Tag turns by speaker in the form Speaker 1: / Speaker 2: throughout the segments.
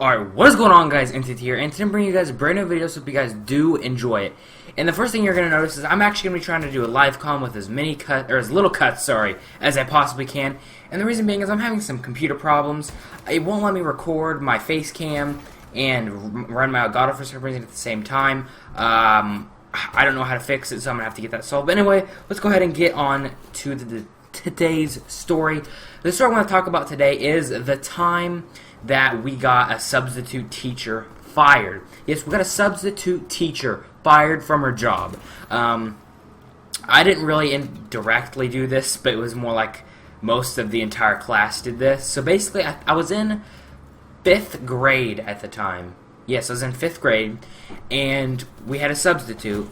Speaker 1: Alright, what is going on, guys? Entity here, and today I'm bringing you guys a brand new video, so if you guys do enjoy it. And the first thing you're going to notice is I'm actually going to be trying to do a live comm with as little cuts, as I possibly can. And the reason being is I'm having some computer problems. It won't let me record my face cam and run my Elgato for some reason at the same time. I don't know how to fix it, so I'm going to have to get that solved. But anyway, let's go ahead and get on to today's story. The story I want to talk about today is the time that we got a substitute teacher fired. Yes, we got a substitute teacher fired from her job. I didn't really indirectly do this, but it was more like most of the entire class did this. So basically, I was in 5th grade at the time. Yes, I was in 5th grade, and we had a substitute,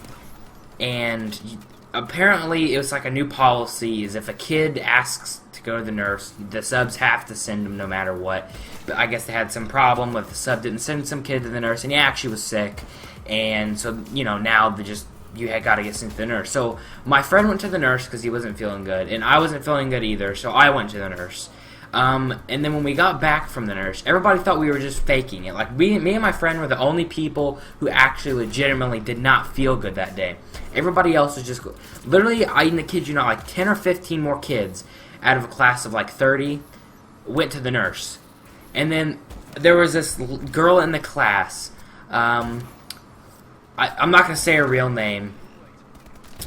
Speaker 1: and apparently it was like a new policy is if a kid asks to go to the nurse, the subs have to send them no matter what. But I guess they had some problem with the sub didn't send some kid to the nurse, and he actually was sick, and so now you had got to get sent to the nurse. So my friend went to the nurse because he wasn't feeling good, and I wasn't feeling good either, so I went to the nurse. And then when we got back from the nurse, everybody thought we were just faking it. Like, me and my friend were the only people who actually legitimately did not feel good that day. Everybody else was just... Literally, I kid you not, like 10 or 15 more kids out of a class of like 30 went to the nurse. And then there was this girl in the class. I'm not going to say her real name,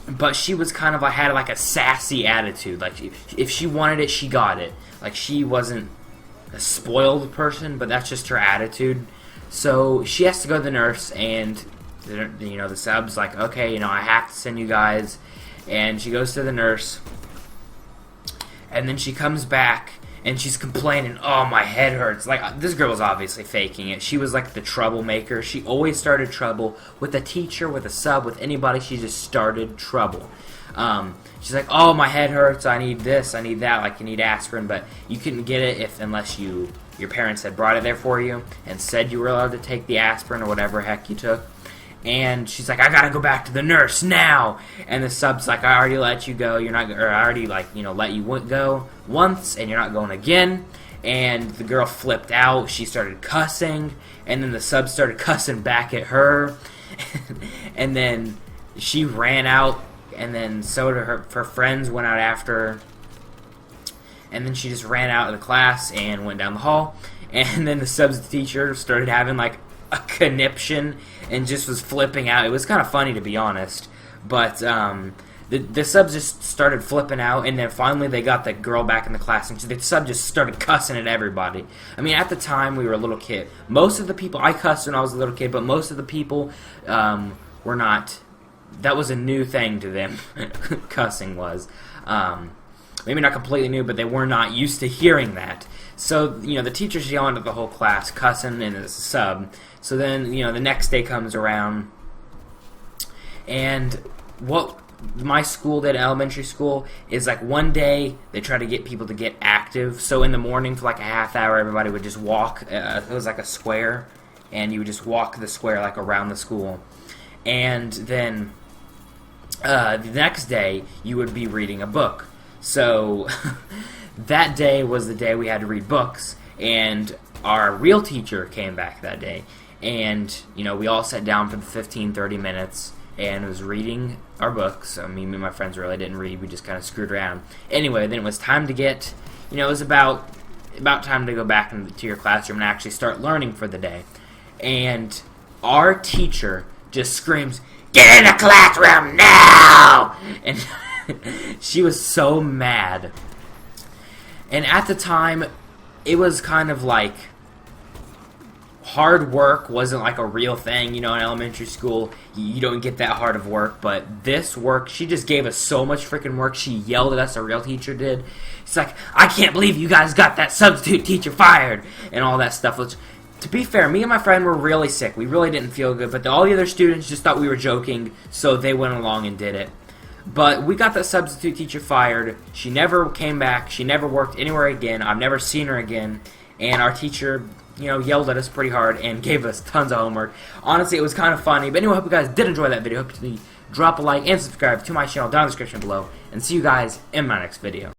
Speaker 1: but she was kind of like, had like a sassy attitude. Like, if she wanted it, she got it. Like, she wasn't a spoiled person, but that's just her attitude. So she has to go to the nurse, and the sub's like, okay, I have to send you guys. And she goes to the nurse, and then she comes back, and she's complaining, oh, my head hurts. Like, this girl was obviously faking it. She was like the troublemaker. She always started trouble with a teacher, with a sub, with anybody. She just started trouble. She's like, oh, my head hurts, I need this, I need that, like, you need aspirin, but you couldn't get it unless your parents had brought it there for you and said you were allowed to take the aspirin or whatever heck you took. And she's like, I gotta go back to the nurse now. And the sub's like, I already let you go, I already, let you go once, and you're not going again. And the girl flipped out, she started cussing, and then the sub started cussing back at her. And then she ran out, and then so did her friends went out after her. And then she just ran out of the class and went down the hall. And then the substitute teacher started having like a conniption and just was flipping out. It was kind of funny, to be honest. But the subs just started flipping out, and then finally they got the girl back in the class, and the sub just started cussing at everybody. I mean, at the time, we were a little kid. Most of the people, I cussed when I was a little kid, but most of the people were not. That was a new thing to them, cussing was. Maybe not completely new, but they were not used to hearing that. So, the teacher's yelling at the whole class, cussing, and it's a sub. So then, the next day comes around, and what my school did, elementary school, is like one day they try to get people to get active. So in the morning for like a half hour, everybody would just walk. It was like a square, and you would just walk the square like around the school. And then the next day, you would be reading a book. So that day was the day we had to read books, and our real teacher came back that day. And, we all sat down for the 15-30 minutes and was reading our books. I mean, me and my friends really didn't read. We just kind of screwed around. Anyway, then it was time to get, it was about time to go back to your classroom and actually start learning for the day. And our teacher just screams, "Get in the classroom now!" And she was so mad. And at the time, it was kind of like hard work wasn't like a real thing. In elementary school, you don't get that hard of work. But this work, she just gave us so much freaking work. She yelled at us, a real teacher did. It's like, I can't believe you guys got that substitute teacher fired, and all that stuff. Which, to be fair, me and my friend were really sick. We really didn't feel good, but all the other students just thought we were joking, so they went along and did it. But we got that substitute teacher fired. She never came back. She never worked anywhere again. I've never seen her again. And our teacher, yelled at us pretty hard and gave us tons of homework. Honestly, it was kind of funny. But anyway, I hope you guys did enjoy that video. Hope you drop a like and subscribe to my channel down in the description below. And see you guys in my next video.